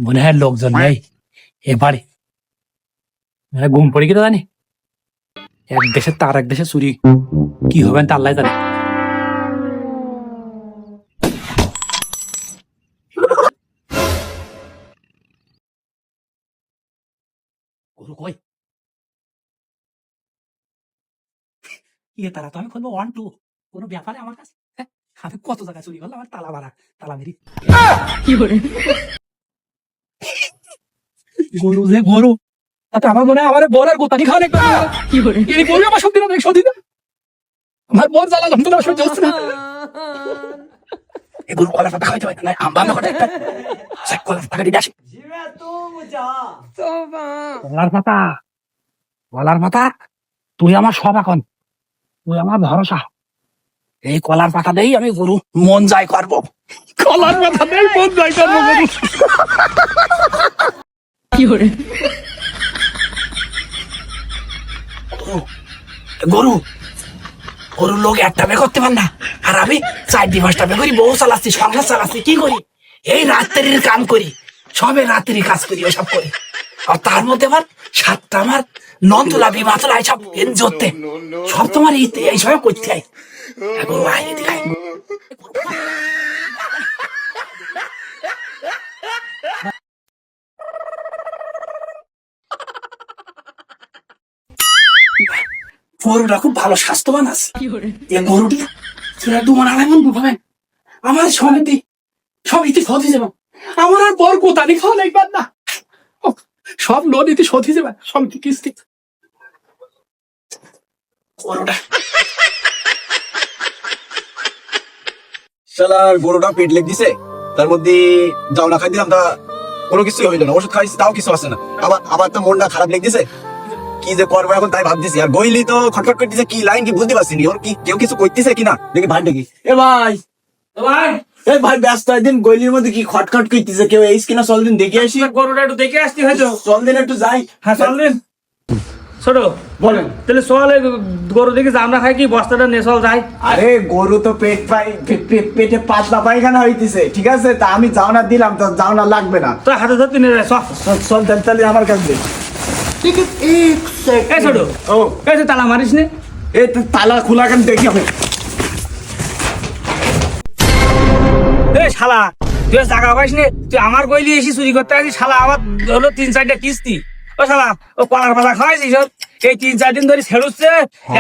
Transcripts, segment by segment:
মনে হয় লোকজন নেই এবারে। ঘুম পড়ে গেলে জানি এক দেশে তার এক দেশে চুরি কি হবে তা আল্লাহ জানে। গরু কই? ইয়ে তারা তো আমি খুলবো 1 2 কোনো ব্যাপারে আমার কাছে। আমি কত জায়গায় চুরি করলাম, আমার তালা মারা তালা মেরি। গরু যে গরু, তাতে আমার মনে হয় আমার বরের গোতানি খাওয়া লাগবে। কি করে এই গরু আমার সত্যি না সত্যি না, আমার বর জ্বালা যন্ত্রণা সহ্য হচ্ছে না। এই গরু কলার পাতা খাইতে হয় না, আম্বা না করে একটা কলার পাতা দিয়ে আসে। কলার পাতা, কলার পাতা, তুই আমার সব এখন, তুই আমার ভরসা। এই কলার পাতা দেই আমি গরু মন যায় করবো, কলার পাতা দেই মন যায় করবো গরু। কি করে গরু গরুর লোক একটা বে করতে পার না, আর আমি 4-5টা বে করি, বউ চালাচ্ছি, সংসার চালাচ্ছি, কি করি এই রাত্রির কাম করি, সবে রাত্রি কাজ করি, ওইসব করি। আর তার মধ্যে আবার 7টা আমার নন্দলা বিমাতলা এইসব জোরতে সব তোমার এইসব করতে হয়। গরু আয় এদিকে আয়। গরুটা খুব ভালো স্বাস্থ্যবান আছে, গরুটি তোমার আলামন বুঝাবেন আমার সমিতি সব ইতি সধি যাবে, আমার আর বর কোথানি খাওয়া লাগবে না, সব লোন ইতি সধি যাবে, সমিতি কিস্তি। গরুটা শালার গরুটা পেট লেগ দিছে, তার মধ্যে যাও না খাই দিলাম, তা কোনো কিছু হইল না, ওষুধ খাইছি তাও কিছু আসে না, আবার তো মনটা খারাপ লেগ দিছে, কি যে করবো এখন তাই ভাবতেছি। আর গইলি তো খটখট করতেছে, কি লাইন কি বুঝতে পারছি নি, ওর কি কেউ কিছু করতেছে কিনা দেখি ভাই দেখি। এ ভাই এই ভাই ব্যস্ত একদিন গইলির মধ্যে কি খটখট করতেছে, কেউ এই কিনা, চল দিন দেখে আসি। গরুটা একটু দেখে আসতে হয়তো, চল দিন একটু যাই। হ্যাঁ চল দিন। ছোট বলেন তাহলে চল গরু দেখে আমরা খাই কি বস্তাটা নিয়ে চল যাই। আরে গরু তো পেটে পাতলা পায়খানা হইতেছে, ঠিক আছে, তা আমি যাওনা দিলাম, তো যাওনা লাগবে না, তো হাতে ধরতে নিয়ে যাই, চল তাহলে আমার কাছে দে। ঠিক আছে এই ছোট ও এই যে তালা মারিস নে, এই তো তালা খোলা কেন দেখি হবে। এই শালা তুই জায়গা পাইস নে, তুই আমার কইলি এসে চুরি করতে আসিস, শালা আমার হলো 3-4টা কিস্তি, ও শালা ও কলার পাতা খাওয়াইছিস, এই 3-4 দিন ধরে ছেড়ুচ্ছে,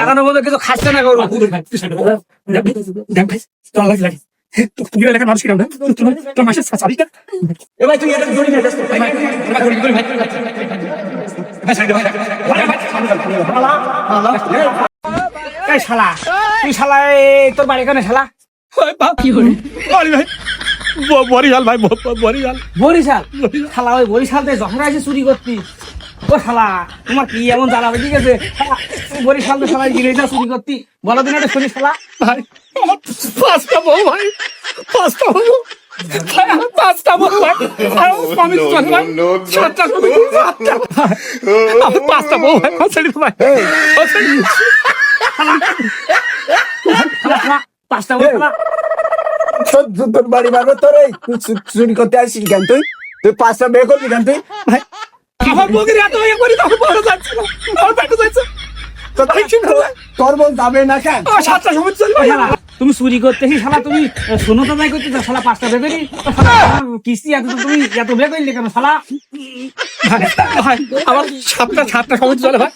এখনো পর্যন্ত কিছু খাচ্ছে না গরু। এবার তুই এটা ধরে নিয়ে যাস। এই শালা তুই শালা তোর বাড়ি কেন শালা? কি করে বরিশাল ভাই, বরিশাল। বরিশাল? শালা ওই বরিশাল থেকে যখন আসে চুরি করতি, ও শালা তোমার কি এমন জ্বালাবে, ঠিক আছে বরিশাল তো শালা গিরে যা চুরি করতি, বলো দিন একটা শুনি শালা। ভাই আমার 5টা বউ ভাই, 5টা বউ ভাই, আমার 5টা বউ ভাই, আমি তো ভাই 7টা বউ, আমার 5টা বউ ভাই, ছেড়ে ভাই, পাঁচটা বউ শালা। তোর বাড়ি মারবে তোর, এই চুরি করতে আসিস কেন তুই? তুই 5টা বিয়ে করবি কেন তুই? ভাই আমার বউকে এত ইয়ে করি, তখন বড় যাচ্ছে না, আমার পেটে যাচ্ছে, তোর বল যাবে না কেন? 7টার সময় চলবে শালা তুমি চুরি করতেছি শালা, তুমি শোনো তো যাই করতে শালা 5টা বেকরি কিস্তি এত তুমি এত বেকরি কেন শালা? ভাই আমার 7টার সময় চলে ভাই,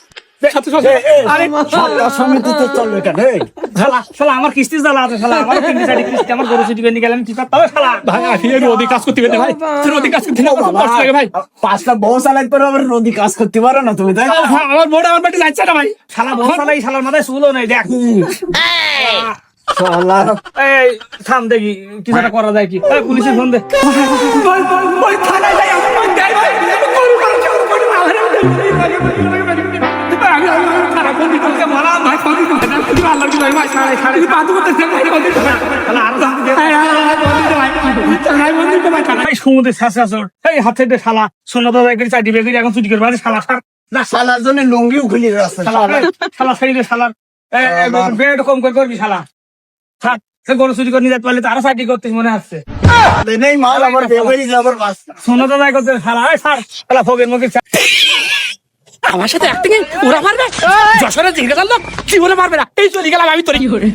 7টার সময়। আরে সপ্তাহ সমিতি তো চলবে কেন? শালা শালা আমার কিস্তি জ্বালা আছে শালা, আমার 3-4 কিস্তি, আমার গরু চুরি করে গেলাম কি করতে হবে শালা? ভাই আমি রোদি কাজ করতে পারি ভাই, রোদি কাজ করতে লাগে ভাই, 5টা বউ চালাইতে পারো, আবার নদী কাজ করতে পারো না তুমি, তাই না? আমার বউটা আমার পেটে যাচ্ছে না ভাই, শালা বউ শালা এই শালার মাথায় চুলও নেই দেখ। শালা এই থাম দেখি কিছু একটা করা যায় কি, পুলিশে ফোন দে। ওই থানায় যাই, আমার মন দেয় ভাই, গরু মারা চোর করে মারা, আমি থানা ফোন দিতে মারা ভাই, ফোন দিতে আল্লাহ কি ভাই, ভাই সাড়ে সাড়ে বাদু করতে ভাই, শালা আরো দাম দে ভাই সমুদ্রে শাসর এই হাত থেকে শালা শোনো তো একদিন 4টি বেকরি এখন চুরি করবে শালা, না শালার জন্য লুঙ্গিও খুলি রাস্তা শালা শালা শালা শালার বেড কম করে করবি শালা, সে গরু চুরি করে নিয়ে যেতে পারলে তারা চাকরি করতে মনে আসছে নেই মাল আমার বেবরি আমার পাঁচটা শোনো তো নাই করতে শালা শালা ফোকের মুখে আমার সাথে অ্যাক্টিং ওরা মারবে যশোরে জিজ্ঞাসা করলো কি বলে মারবে না এই চলে গেলাম আমি তোর কি করে